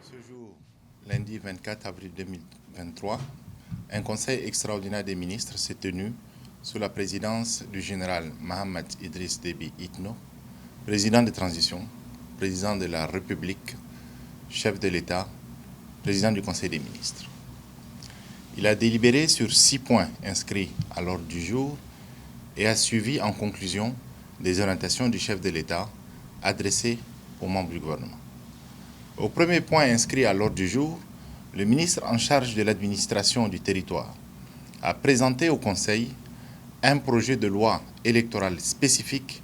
Ce jour, lundi 24 avril 2023, un conseil extraordinaire des ministres s'est tenu sous la présidence du général Mohamed Idriss Déby Itno, président de transition, président de la République, chef de l'État, président du Conseil des ministres. Il a délibéré sur 6 points inscrits à l'ordre du jour et a suivi en conclusion des orientations du chef de l'État adressées aux membres du gouvernement. Au premier point inscrit à l'ordre du jour, le ministre en charge de l'administration du territoire a présenté au Conseil un projet de loi électorale spécifique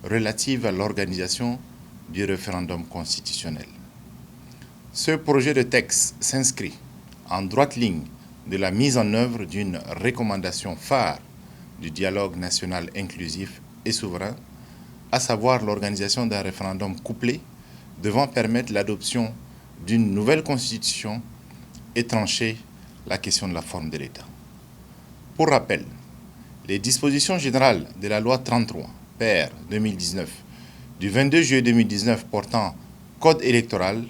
relative à l'organisation du référendum constitutionnel. Ce projet de texte s'inscrit en droite ligne de la mise en œuvre d'une recommandation phare du dialogue national inclusif et souverain, à savoir l'organisation d'un référendum couplé devant permettre l'adoption d'une nouvelle constitution et trancher la question de la forme de l'État. Pour rappel, les dispositions générales de la loi 33 PR 2019 du 22 juillet 2019 portant code électoral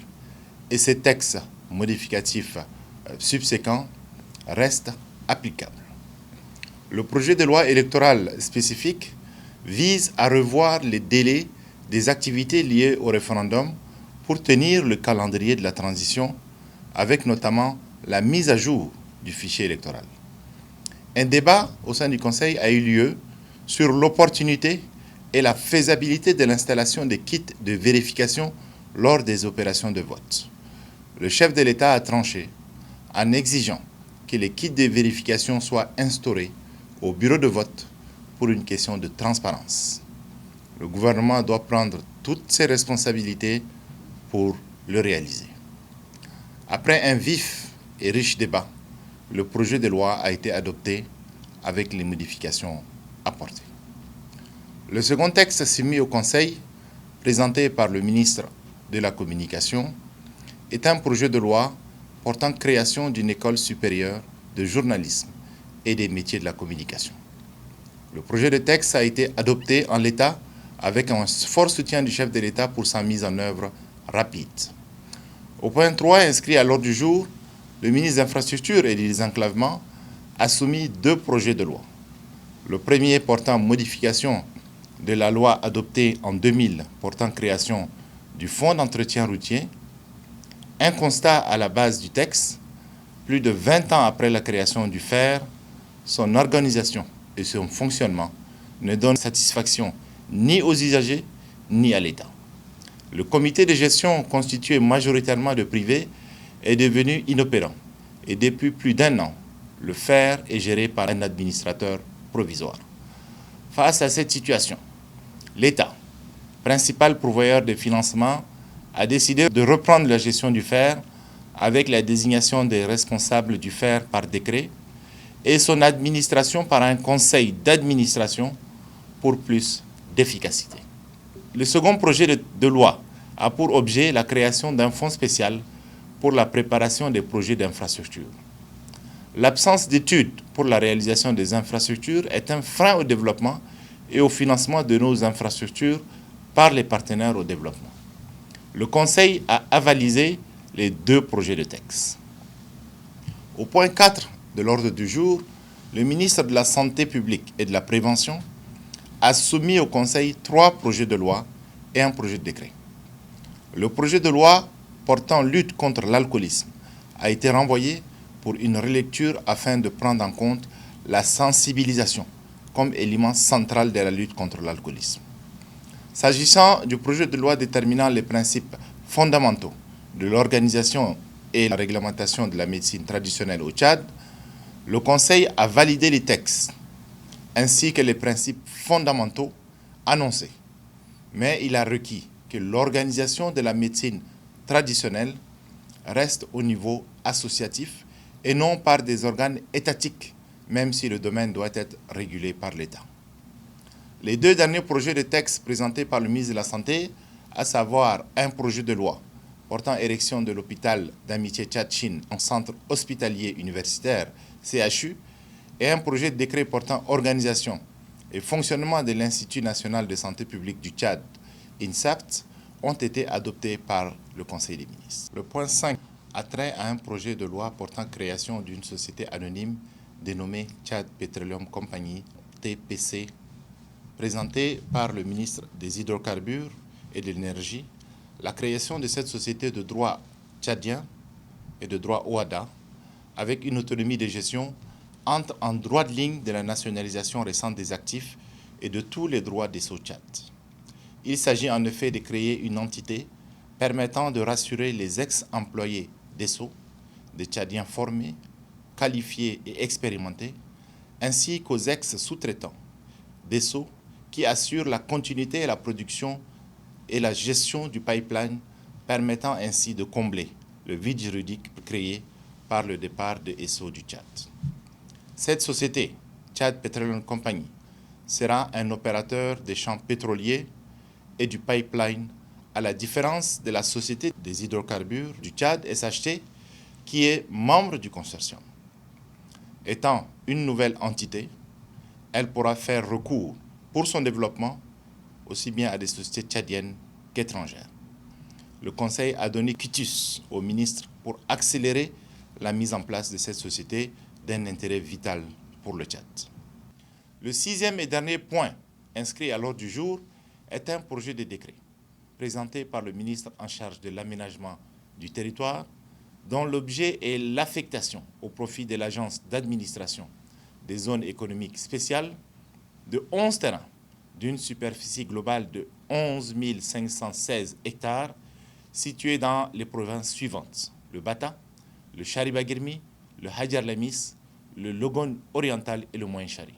et ses textes modificatifs subséquents restent applicables. Le projet de loi électorale spécifique vise à revoir les délais des activités liées au référendum pour tenir le calendrier de la transition, avec notamment la mise à jour du fichier électoral. Un débat au sein du Conseil a eu lieu sur l'opportunité et la faisabilité de l'installation des kits de vérification lors des opérations de vote. Le chef de l'État a tranché en exigeant que les kits de vérification soient instaurés au bureau de vote pour une question de transparence. Le gouvernement doit prendre toutes ses responsabilités pour le réaliser. Après un vif et riche débat, le projet de loi a été adopté avec les modifications apportées. Le second texte soumis au Conseil, présenté par le ministre de la Communication, est un projet de loi portant création d'une école supérieure de journalisme et des métiers de la communication. Le projet de texte a été adopté en l'état avec un fort soutien du chef de l'État pour sa mise en œuvre rapide. Au point 3 inscrit à l'ordre du jour, le ministre des Infrastructures et du Désenclavement a soumis 2 projets de loi. Le premier portant modification de la loi adoptée en 2000 portant création du Fonds d'entretien routier. Un constat à la base du texte, plus de 20 ans après la création du FER, son organisation et son fonctionnement ne donnent satisfaction ni aux usagers ni à l'État. Le comité de gestion, constitué majoritairement de privés, est devenu inopérant et depuis plus d'1 an, le FER est géré par un administrateur provisoire. Face à cette situation, l'État, principal pourvoyeur de financement, a décidé de reprendre la gestion du FER avec la désignation des responsables du FER par décret et son administration par un conseil d'administration pour plus d'efficacité. Le second projet de loi a pour objet la création d'un fonds spécial pour la préparation des projets d'infrastructure. L'absence d'études pour la réalisation des infrastructures est un frein au développement et au financement de nos infrastructures par les partenaires au développement. Le Conseil a avalisé les 2 projets de texte. Au point 4 de l'ordre du jour, le ministre de la Santé publique et de la Prévention a soumis au Conseil 3 projets de loi et un projet de décret. Le projet de loi portant lutte contre l'alcoolisme a été renvoyé pour une relecture afin de prendre en compte la sensibilisation comme élément central de la lutte contre l'alcoolisme. S'agissant du projet de loi déterminant les principes fondamentaux de l'organisation et la réglementation de la médecine traditionnelle au Tchad, le Conseil a validé les textes ainsi que les principes fondamentaux annoncés. Mais il a requis que l'organisation de la médecine traditionnelle reste au niveau associatif et non par des organes étatiques, même si le domaine doit être régulé par l'État. Les 2 derniers projets de texte présentés par le ministre de la Santé, à savoir un projet de loi portant érection de l'hôpital d'amitié Tchad-Chine en centre hospitalier universitaire CHU et un projet de décret portant organisation et fonctionnement de l'Institut national de santé publique du Tchad, INSAPT, ont été adoptés par le Conseil des ministres. Le point 5 a trait à un projet de loi portant création d'une société anonyme dénommée Tchad Petroleum Company, TPC, présenté par le ministre des Hydrocarbures et de l'Énergie. La création de cette société de droit tchadien et de droit OHADA, avec une autonomie de gestion, entre en droit de ligne de la nationalisation récente des actifs et de tous les droits des Tchad. Il s'agit en effet de créer une entité permettant de rassurer les ex-employés d'ESSO, des Tchadiens formés, qualifiés et expérimentés, ainsi qu'aux ex-sous-traitants d'ESSO qui assurent la continuité et la production et la gestion du pipeline, permettant ainsi de combler le vide juridique créé par le départ de ESSO du Tchad. Cette société, Tchad Petroleum Company, sera un opérateur des champs pétroliers et du pipeline, à la différence de la Société des hydrocarbures du Tchad, SHT, qui est membre du consortium. Étant une nouvelle entité, elle pourra faire recours pour son développement aussi bien à des sociétés tchadiennes qu'étrangères. Le Conseil a donné quitus au ministre pour accélérer la mise en place de cette société d'un intérêt vital pour le Tchad. Le 6e et dernier point inscrit à l'ordre du jour est un projet de décret présenté par le ministre en charge de l'aménagement du territoire, dont l'objet est l'affectation au profit de l'Agence d'administration des zones économiques spéciales de 11 terrains d'une superficie globale de 11 516 hectares situés dans les provinces suivantes: le Bata, le Chariba-Guirmi, le Hadjar Lamis, le Logone oriental et le Moyen Chari.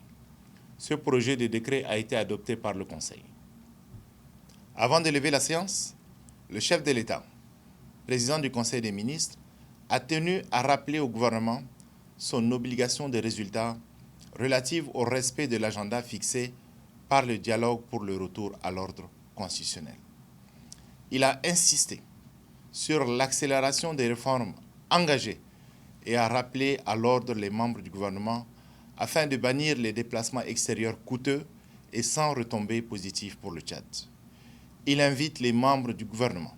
Ce projet de décret a été adopté par le Conseil. Avant de lever la séance, le chef de l'État, président du Conseil des ministres, a tenu à rappeler au gouvernement son obligation de résultat relative au respect de l'agenda fixé par le dialogue pour le retour à l'ordre constitutionnel. Il a insisté sur l'accélération des réformes engagées et a rappelé à l'ordre les membres du gouvernement afin de bannir les déplacements extérieurs coûteux et sans retombées positives pour le Tchad. Il invite les membres du gouvernement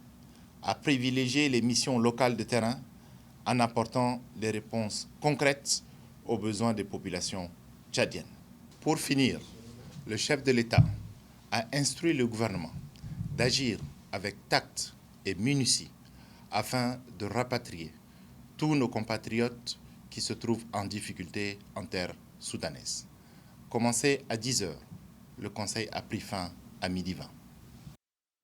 à privilégier les missions locales de terrain en apportant des réponses concrètes aux besoins des populations tchadiennes. Pour finir, le chef de l'État a instruit le gouvernement d'agir avec tact et minutie afin de rapatrier tous nos compatriotes qui se trouvent en difficulté en terre soudanaise. Commencé à 10 h, le Conseil a pris fin à 12h20.